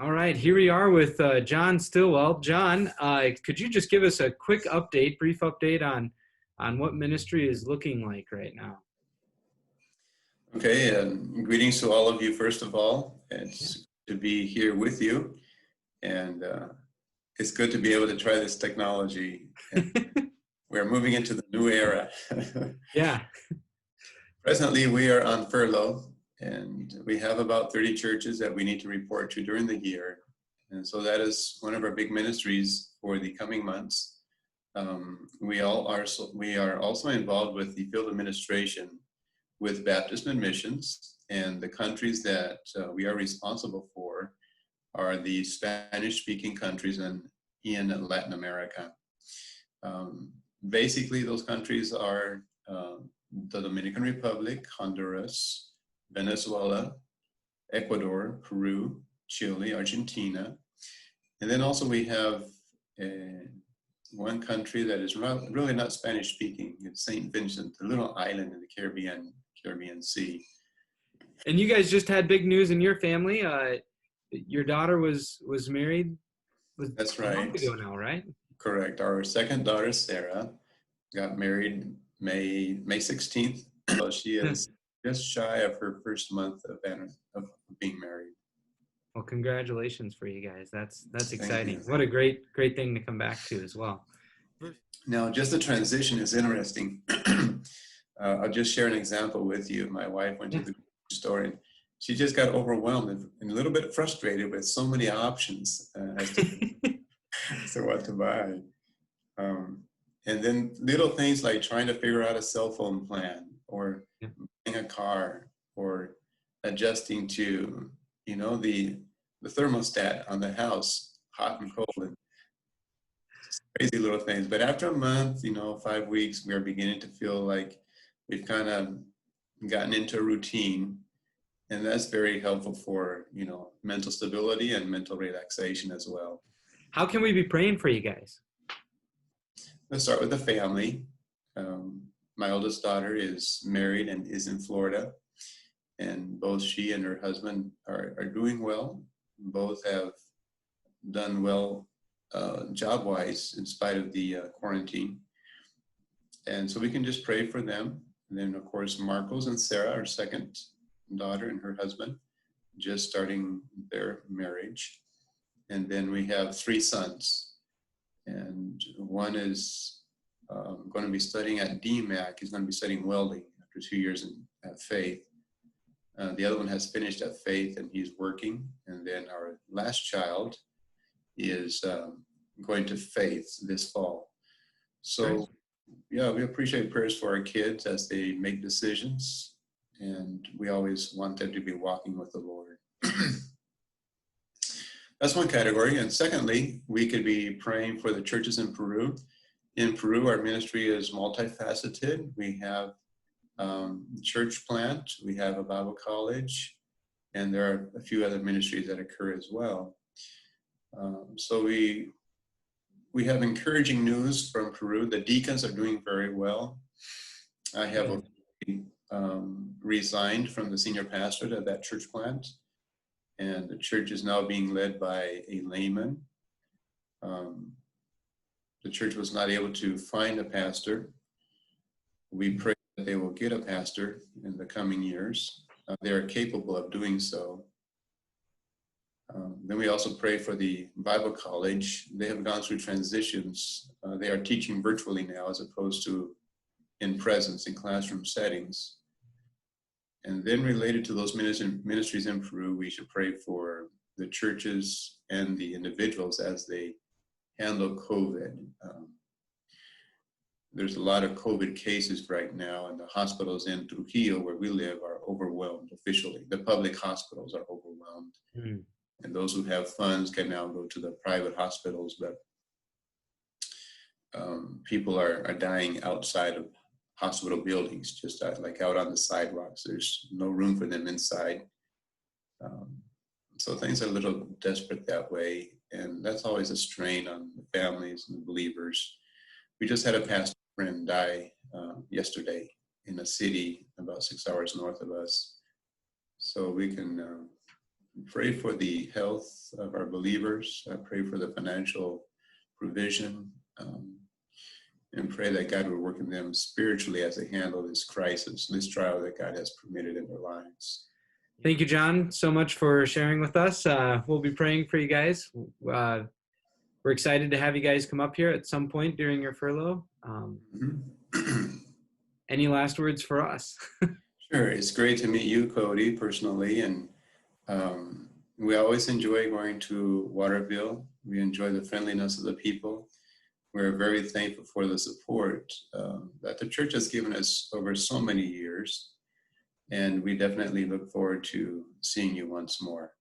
All right, here we are with John Stillwell. John, could you just give us a quick update, brief update on what ministry is looking like right now? Okay, and greetings to all of you, first of all. Yeah. It's to be here with you, and it's good to be able to try this technology. And we're moving into the new era. Yeah. Presently, we are on furlough, and we have about 30 churches that we need to report to during the year. And so that is one of our big ministries for the coming months. We are also involved with the field administration with Baptist and missions, and the countries that we are responsible for are the Spanish-speaking countries in Latin America. Basically, those countries are the Dominican Republic, Honduras, Venezuela, Ecuador, Peru, Chile, Argentina, and then also we have one country that is really not Spanish-speaking. It's St. Vincent, a little island in the Caribbean Sea. And you guys just had big news in your family. Your daughter was married. That's A right. month ago now, right? Correct. Our second daughter, Sarah, got married May 16th. So she is just shy of her first month of being married. Well, congratulations for you guys. That's exciting. Thank you. What a great thing to come back to as well. Now, just the transition is interesting. I'll just share an example with you. My wife went to the store and she just got overwhelmed and a little bit frustrated with so many options as to what to buy. And then little things like trying to figure out a cell phone plan or buying a car or adjusting to, the thermostat on the house, hot and cold, and crazy little things. But after a month, 5 weeks, we are beginning to feel like we've kind of gotten into a routine, and that's very helpful for, mental stability and mental relaxation as well. How can we be praying for you guys? Let's start with the family. My oldest daughter is married and is in Florida, and both she and her husband are doing well. Both have done well job-wise in spite of the quarantine. And so we can just pray for them. And then, of course, Marcos and Sarah, our second daughter and her husband, just starting their marriage. And then we have 3 sons. And one is going to be studying at DMAC. He's going to be studying welding after 2 years at Faith. The other one has finished at Faith and he's working. And then our last child is going to Faith this fall. So, yeah, we appreciate prayers for our kids as they make decisions. And we always want them to be walking with the Lord. That's one category. And secondly, we could be praying for the churches in Peru. In Peru, our ministry is multifaceted. We have church plant, we have a Bible college, and there are a few other ministries that occur as well. So we have encouraging news from Peru. The deacons are doing very well. I have resigned from the senior pastorate of that church plant, and the church is now being led by a layman. The church was not able to find a pastor. We pray that they will get a pastor in the coming years. They are capable of doing so. Then we also pray for the Bible college. They have gone through transitions. They are teaching virtually now as opposed to in presence in classroom settings. And then related to those ministries in Peru, we should pray for the churches and the individuals as they handle COVID. There's a lot of COVID cases right now, and the hospitals in Trujillo, where we live, are overwhelmed officially. The public hospitals are overwhelmed. And those who have funds can now go to the private hospitals, but people are dying outside of hospital buildings, just like out on the sidewalks. There's no room for them inside. So things are a little desperate that way, and that's always a strain on the families and the believers. We just had a pastor friend die yesterday in a city about 6 hours north of us. So we can Pray for the health of our believers. Pray for the financial provision. And pray that God will work in them spiritually as they handle this crisis, this trial that God has permitted in their lives. Thank you, John, so much for sharing with us. We'll be praying for you guys. We're excited to have you guys come up here at some point during your furlough. Any last words for us? Sure. It's great to meet you, Cody, personally. And we always enjoy going to Waterville. We enjoy the friendliness of the people. We're very thankful for the support that the church has given us over so many years. And we definitely look forward to seeing you once more.